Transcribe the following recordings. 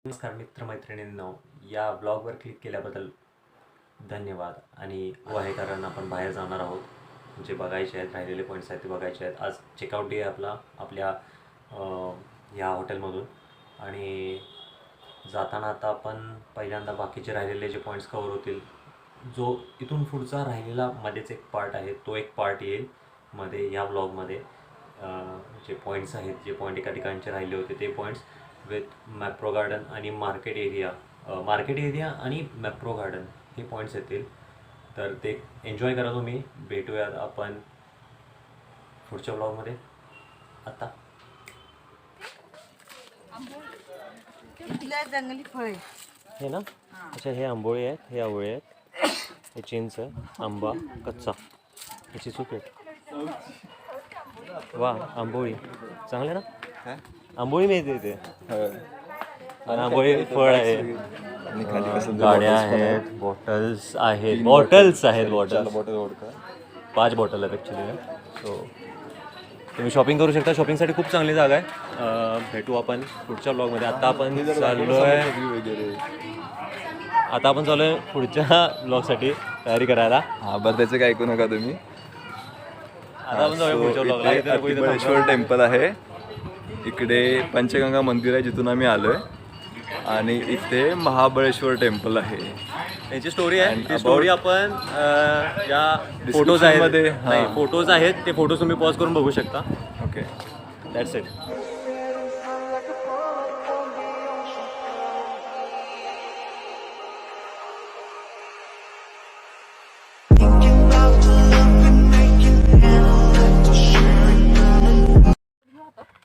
नमस्कार मित्रमैत्रिणींनो, या ब्लॉगवर क्लिक केल्याबद्दल धन्यवाद. आणि आहे कारण आपण बाहेर जाणार आहोत, जे बघायचे आहेत, राहिलेले पॉईंट्स आहेत ते बघायचे आहेत. आज चेकआउट डे आहे आपल्या ह्या हॉटेलमधून. आणि जाताना आता आपण पहिल्यांदा बाकीचे राहिलेले जे पॉईंट्स कवर होतील, जो इथून पुढचा राहिलेला मध्येच एक पार्ट आहे, तो एक पार्ट येईल मध्ये या ब्लॉगमध्ये. जे पॉईंट्स आहेत, जे पॉईंट एका ठिकाणचे राहिले होते ते पॉईंट्स विथ मॅप्रो गार्डन आणि मार्केट एरिया आणि मॅप्रो गार्डन हे पॉईंट्स येतील. तर ते एन्जॉय करा तुम्ही. भेटूयात आपण पुढच्या ब्लॉगमध्ये. आता जंगली फळे हे ना, अच्छा, हे आंबोळी आहेत, हे आवळे आहेत, हे चिंच, आंबा कच्चा, ह्याची सुकेट. वा, आंबोळी चांगले ना, आंबोळी मिळते इथे. आंबोळी फळ आहे, गाड्या आहेत, बॉटल्स आहेत, बॉटल्स 5 बॉटल आहेत ॲक्च्युली. सो तुम्ही शॉपिंग करू शकता. शॉपिंगसाठी खूप चांगली जागा आहे. भेटू आपण पुढच्या ब्लॉगमध्ये. आता आपण चाललो आहे पुढच्या ब्लॉगसाठी तयारी करायला. हा, बरं, त्याचं काय ऐकू नका तुम्ही. आता आपण जाऊया पुढच्या ब्लॉगला. अतिबळेश्वर टेम्पल आहे, इकडे पंचगंगा मंदिर आहे जिथून आम्ही आलोय, आणि इथे महाबळेश्वर टेम्पल आहे. याची स्टोरी आहे. ती स्टोरी आपण या फोटोज आहेत, फोटोज आहेत, ते फोटोज तुम्ही पॉज करून बघू शकता. Okay, that's it.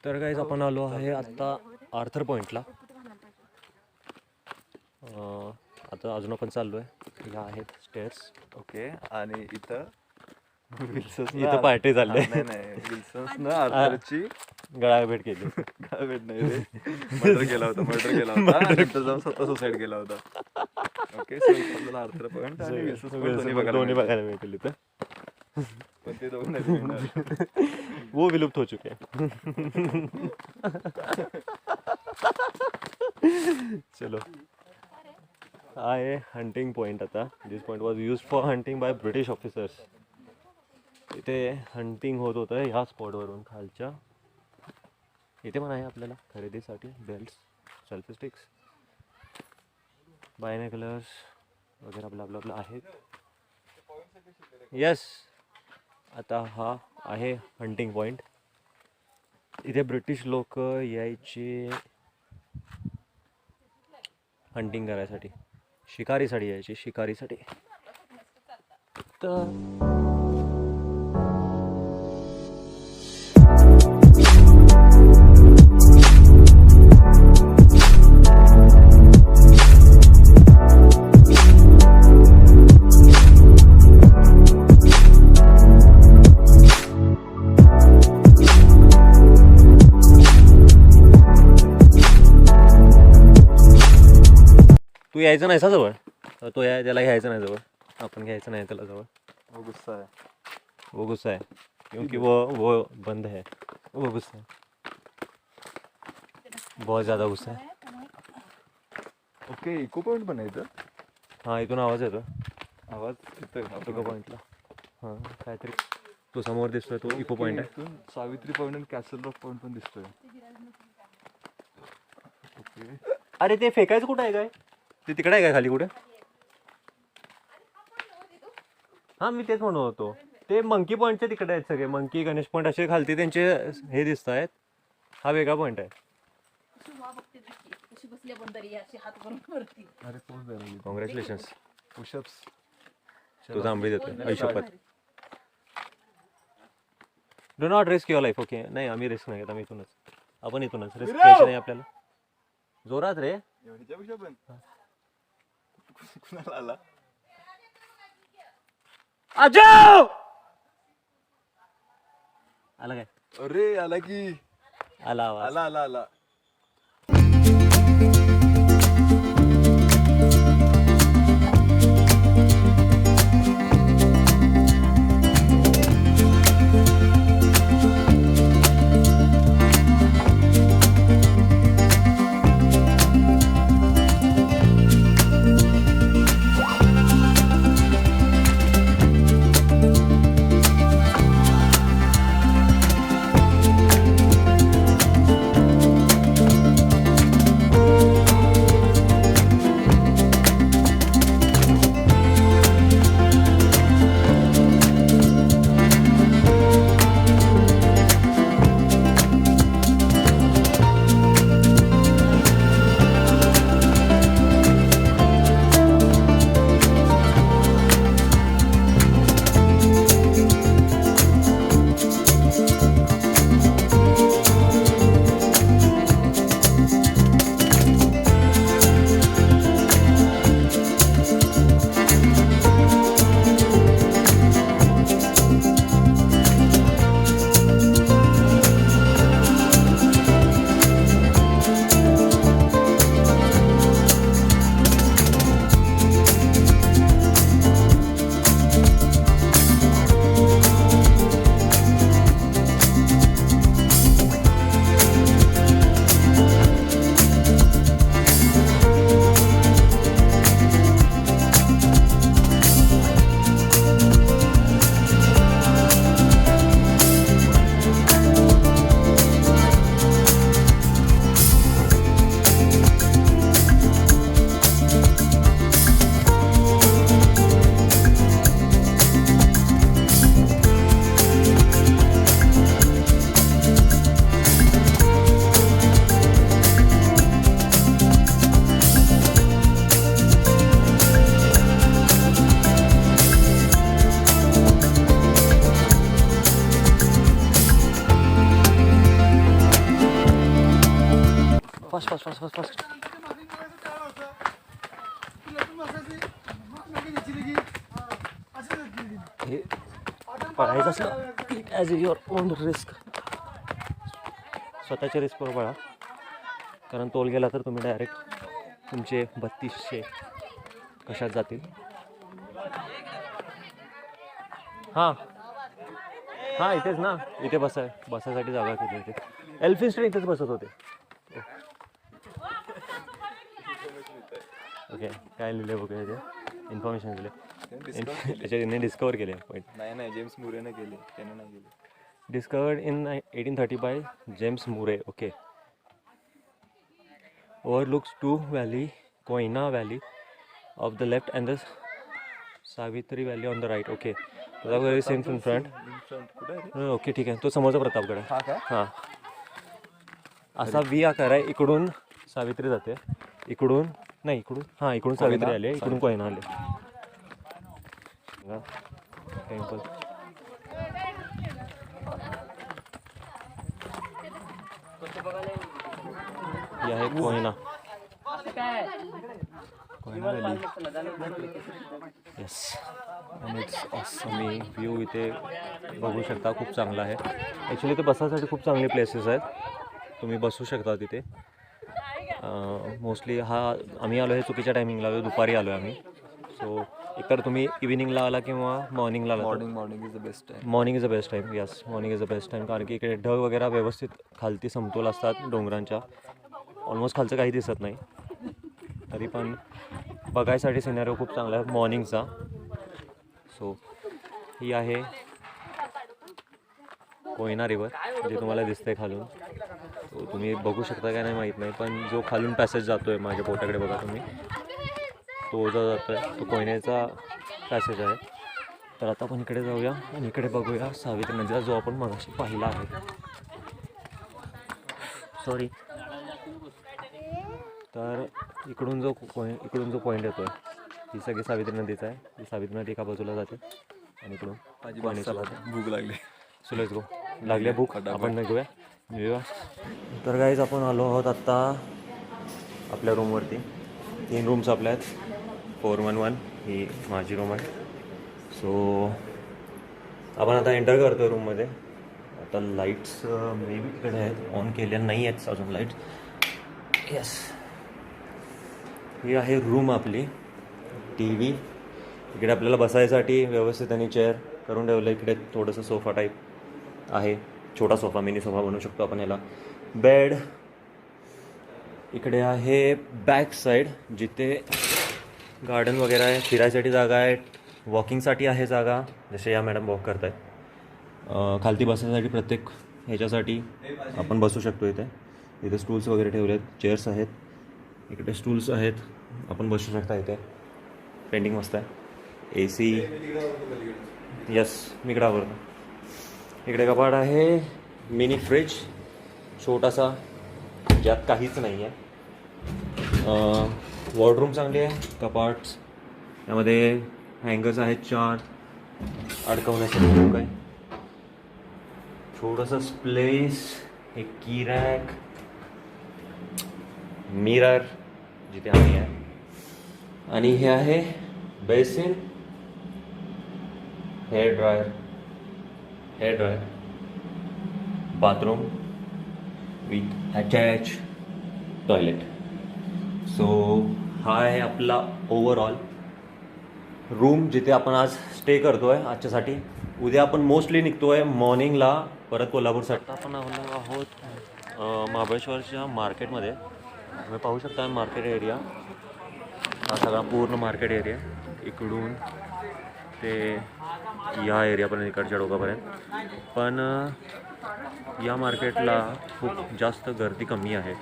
तर गाईज, आपण आलो आहे आत्ता आर्थर पॉईंटला. आता अजून आपण चाललो आहे. ह्या आहेत स्टेअर्स. ओके, आणि इथं इथं पार्टी चालली. नाही, विल्सन्सनं आर्थरची गळाभेट केली. काय भेट नाही रे, मर्डर केला होता नंतर जाऊन स्वतः सुसाईड केला होता. ओके, सो आपल्याला आर्थर पॉईंट आणि विल्सन्स पॉईंट दोन्ही बघायला मिळतील इथं. पण ते दोन नाही, वो विलुप्त हो चुके हैं. चलो, आहे हंटिंग पॉईंट. आता this point was use for hunting by British officers. इथे हंटिंग होत होतं ह्या स्पॉटवरून खालच्या. इथे पण आहे आपल्याला खरेदीसाठी बेल्ट्स, सेल्फी स्टिक्स, बायनॅक्युलर्स वगैरे आपलं आहेत. येस, आता हा आहे हंटिंग पॉईंट. इथे ब्रिटिश लोक यायचे हंटिंग करायसाठी, शिकारीसाठी यायचे, शिकारीसाठी. तर तू यायचं नाही जवळ, तो त्याला घ्यायचं नाही जवळ, आपण घ्यायचं नाही त्याला जवळ. वो गुस्सा है क्योंकि वो बंद है. वो गुस्सा है, बहुत ज़्यादा गुस्सा है. ओके, इको पॉईंट पण आहे इथं. हां, इथून आवाज येतो. आवाज येतोय इको पॉईंटला. हां, काहीतरी तो समोर दिसतोय, तो इको पॉईंट आहे. इथून सावित्री पॉईंट आणि कॅसल रॉक पॉईंट पण दिसतोय. ओके, अरे ते फेकायचं कुठं आहे काय? ते तिकडे आहे काय खाली कुठे? हां, मी तेच म्हणत होतो. ते मंकी पॉईंटचे तिकडे आहेत सगळे. मंकी, गणेश पॉईंट असे खालती त्यांचे हे दिसत आहेत. हा वेगळा पॉईंट आहे. कॉंग्रॅच्युलेशन्स, पुशअप्स तुझा आंबी देतोय आयुष्यपत. Do not risk your life. Okay, नाही, आम्ही रिस्क नाही घेत. आम्ही आपण इथूनच रिस्क घ्यायची नाही आपल्याला. जोरात रे. पण कुणाला आला? आजाव आला काय? अरे, आला की आला आवाज. आला. Fast fast fast fast fast. हे पळायचं असलं it as your on risk. स्वतःच्या रिस्कवर पळा, कारण तोल गेला तर तुम्ही डायरेक्ट तुमचे 3200 कशात जातील. हां हां इथेच ना, इथे बसायसाठी जागा केली होती. एल्फिन्स्टन इथेच बसत होते. ओके काय लिहिले बघूया ते इन्फॉर्मेशन दिले त्याच्याने डिस्कवर केले पॉईंट. नाही जेम्स मुरेने केले, त्याने नाही केले. डिस्कवर्ड इन 1830 बाय जेम्स मुरे. Okay. overlooks two valley, Koyna Valley of the left and the Savitri Valley on the right. Okay. Pratapgarh is in front. Okay ठीक आहे. तो समोरचा प्रतापगड आहे. हां असा व्ही आकार आहे. इकडून सावित्री जाते, इकडून नाही, इकडून हां इकडून सावित्री आली, इकडून कोयना आले. टेम्पल ही आहे कोयना. कोयना व्हॅली. येस आणि इट्स ऑसम. व्ह्यू इथे बघू शकता, खूप चांगला आहे. ॲक्च्युली ते बसासाठी खूप चांगले प्लेसेस आहेत, तुम्ही बसू शकता तिथे. मोस्टली आम्ही आलो आहे चुकीच्या टायमिंगला आलो, दुपारी आलो आहे आम्ही. सो एकतर तुम्ही इव्हिनिंगला आला किंवा मॉर्निंगला आला. Morning is the best time. Morning is the best time. Yes morning is the best time, कारण की इकडे ढग वगैरे व्यवस्थित खालती समतोल असतात डोंगरांच्या. ऑलमोस्ट खालचं काही दिसत नाही, तरी पण बघायसाठी सिनेरिओ खूप चांगला आहे मॉर्निंगचा. सो ही आहे कोयना रिवर, जे तुम्हाला दिसते खालून. तो तुम्ही बघू शकता का नाही माहीत नाही, पण जो खालून पॅसेज जातो आहे माझ्या पोटाकडे बघा तुम्ही, तो जो जातो आहे तो कोयनेचा पॅसेज आहे. तर आता आपण इकडे जाऊया आणि इकडे बघूया सावित्री नदीला, जो आपण मगाशी पाहिला आहे. सॉरी. तर इकडून जो पॉईंट येतो आहे ही सगळी सावित्री नदीचा आहे. ही सावित्री नदी एका बाजूला जाते आणि इकडून कोयनेच्या जाते. भूक लागली. So let's go. लागले भूक, आपण निघूया. तर गाईज आपण आलो आहोत आत्ता आपल्या रूमवरती. 3 रूम्स आपल्या आहेत. 411 ही माझी रूम आहे. सो आपण आता एंटर करतो आहे रूममध्ये. आता लाईट्स मे बी इकडे आहेत, ऑन केल्या नाही आहेत अजून लाईट्स. येस ही आहे रूम आपली. टी व्ही इकडे आपल्याला बसायसाठी व्यवस्थित आणि चेअर करून ठेवलं. इकडे थोडंसं सोफा टाईप आहे, छोटा सोफा, मिनी सोफा बनवू शकतो आपण याला. बेड इकडे आहे बॅक साईड, जिथे गार्डन वगैरे आहे, फिरायसाठी जागा आहे, वॉकिंगसाठी आहे जागा, जसे या मॅडम वॉक करत आहेत. खालती बसण्यासाठी प्रत्येक ह्याच्यासाठी आपण बसू शकतो. इथे स्टूल्स वगैरे ठेवले आहेत, चेअर्स आहेत, इकडे स्टूल्स आहेत, आपण बसू शकता. इथे पेंटिंग मस्त आहे. AC यस मी इकडे आवडतो. इकडे कपाट आहे, मिनी फ्रिज छोटासा, ज्यात काहीच नाही आहे. वॉर्डरूम चांगली आहे. कपाट यामध्ये हँगर्स आहेत 4 अडकवण्यासाठी. काय छोटंसं स्प्लेस, एक की रॅक, मिरर जिथे आम्ही आहे, आणि हे आहे basin, hair dryer, bathroom with attach toilet. So हा आहे आपला ओव्हरऑल रूम, जिथे आपण आज स्टे करतो आहे आजच्यासाठी. उद्या आपण मोस्टली निघतो आहे मॉर्निंगला परत कोल्हापूरसाठी. आपण आलो आहोत महाबळेश्वरच्या मार्केटमध्ये. तुम्ही पाहू शकता मार्केट एरिया, हा सगळा पूर्ण मार्केट एरिया, इकडून ते या एरियापर्यंत, इकडच्या डोकापर्यंत. पण या मार्केटला खूप जास्त गर्दी कमी आहे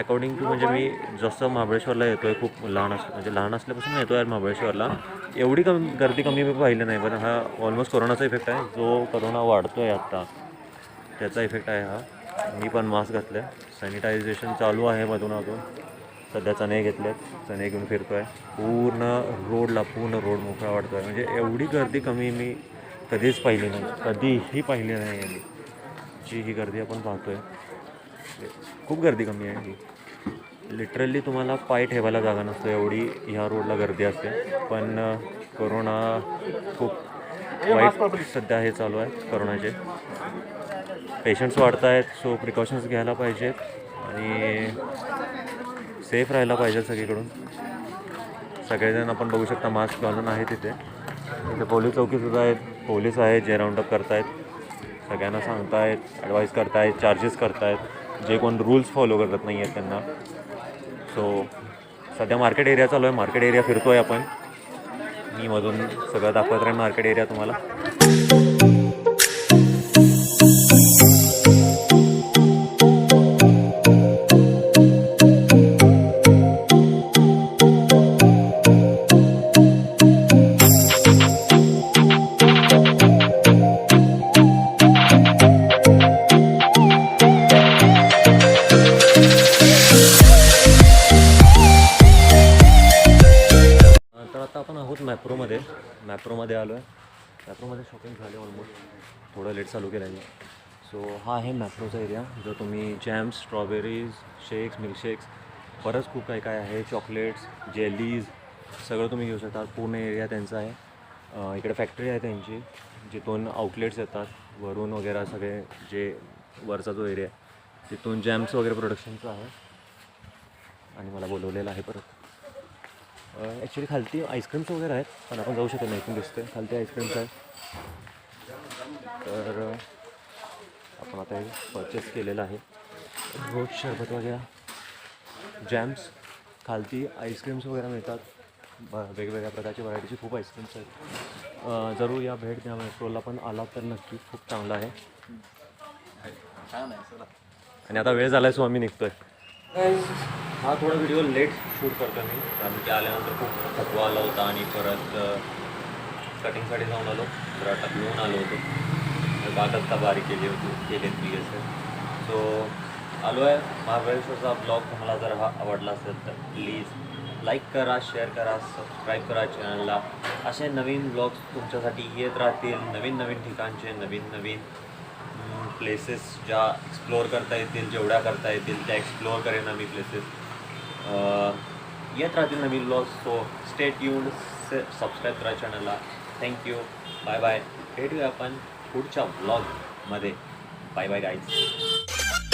अकॉर्डिंग टू. म्हणजे मी जसं महाबळेश्वरला येतो आहे, खूप लहान असल्यापासून येतो आहे महाबळेश्वरला, एवढी गर्दी कमी मी पाहिलं नाही. पण हा ऑलमोस्ट कोरोनाचा इफेक्ट आहे, जो कोरोना वाढतो आहे आत्ता त्याचा इफेक्ट आहे हा. मी पण मास्क घातलं आहे, सॅनिटायझेशन चालू आहे मधून. सध्या चणे घेतले आहेत, चणे घेऊन फिरतो आहे. पूर्ण रोड मोकळा वाटतो आहे. म्हणजे एवढी गर्दी कमी मी कधीच पाहिली नाही, कधीही पाहिली नाही. जी ही गर्दी आपण पाहतो आहे, खूप गर्दी कमी आहे ही. लिटरली तुम्हाला पाय ठेवायला जागा नसतो, एवढी ह्या रोडला गर्दी असते. पण कोरोना खूप वाईट सध्या हे चालू आहे, कोरोनाचे पेशंट्स वाढत आहेत. सो प्रिकॉशन्स घ्यायला पाहिजेत आणि सेफ राहायला पाहिजे सगळीकडून. सगळेजण आपण बघू शकता मास्क घालून आहे तिथे. तिथे पोलीस चौकीसुद्धा आहेत, पोलीस आहेत जे राऊंडअप करतायत, सगळ्यांना सांगतायत, ॲडवाईस करतायत, चार्जेस करतायत जे कोण रूल्स फॉलो करत नाही आहेत त्यांना. सो सध्या मार्केट एरिया चालू आहे, मार्केट एरिया फिरतो आहे आपण. मी मधून सगळं दाखवत राहीन मार्केट एरिया तुम्हाला. तर आता आपण आहोत मॅप्रोमध्ये आलो आहे. मॅप्रोमध्ये शॉपिंग झाली ऑलमोस्ट, थोडं लेट चालू केलं आहे. सो हा आहे मॅप्रोचा एरिया, जो तुम्ही जॅम्स, स्ट्रॉबेरीज, शेक्स, मिल्कशेक्स, बरंच खूप काय काय आहे, चॉकलेट्स, जेलीज, सगळं तुम्ही घेऊ शकता. पूर्ण एरिया त्यांचा आहे. इकडे फॅक्टरी आहे त्यांची, जिथून आउटलेट्स येतात वरून वगैरे, सगळे जे वरचा जो एरिया आहे तिथून जॅम्स वगैरे प्रोडक्शनचं आहे. आणि मला बोलवलेलं आहे परत. ॲक्च्युली खालती आईस्क्रीम्स वगैरे आहेत, पण आपण जाऊ शकत नाही, इथून दिसते खालती आईस्क्रीम्स आहेत. तर आपण आता हे परचेस केलेलं आहे. रोज शरबत वगैरे, जॅम्स, खालती आईस्क्रीम्स वगैरे मिळतात. वेगवेगळ्या प्रकारची व्हरायटीची खूप आईस्क्रीम्स आहेत. जरूर या भेट द्या, मेट्रोला पण आला तर नक्की, खूप चांगलं आहे. आणि आता वेळ झाला आहे, सो आम्ही निघतोय. हा थोडा व्हिडिओ लेट शूट करतो मी, कारण की आल्यानंतर खूप थकवा आला होता आणि परत कटिंगसाठी जाऊन आलो, जरा टकलून आलो होतो. बागच बारीक केली असं. सो आलो आहे. महाबळेश्वरचा ब्लॉग तुम्हाला जर हा आवडला असेल तर प्लीज लाईक करा, शेअर करा, सबस्क्राईब करा चॅनलला. असे नवीन ब्लॉग्स तुमच्यासाठी येत राहतील, नवीन नवीन ठिकाणचे, नवीन नवीन प्लेसेस ज्या एक्सप्लोअर करता येतील, जेवढ्या करता येतील त्या एक्सप्लोअर करेन आम्ही प्लेसेस. येत राहतील नवीन blogs. So stay tuned, subscribe करा चॅनलला. Thank you, bye bye. भेटूया आपण पुढच्या ब्लॉगमध्ये. Bye bye guys.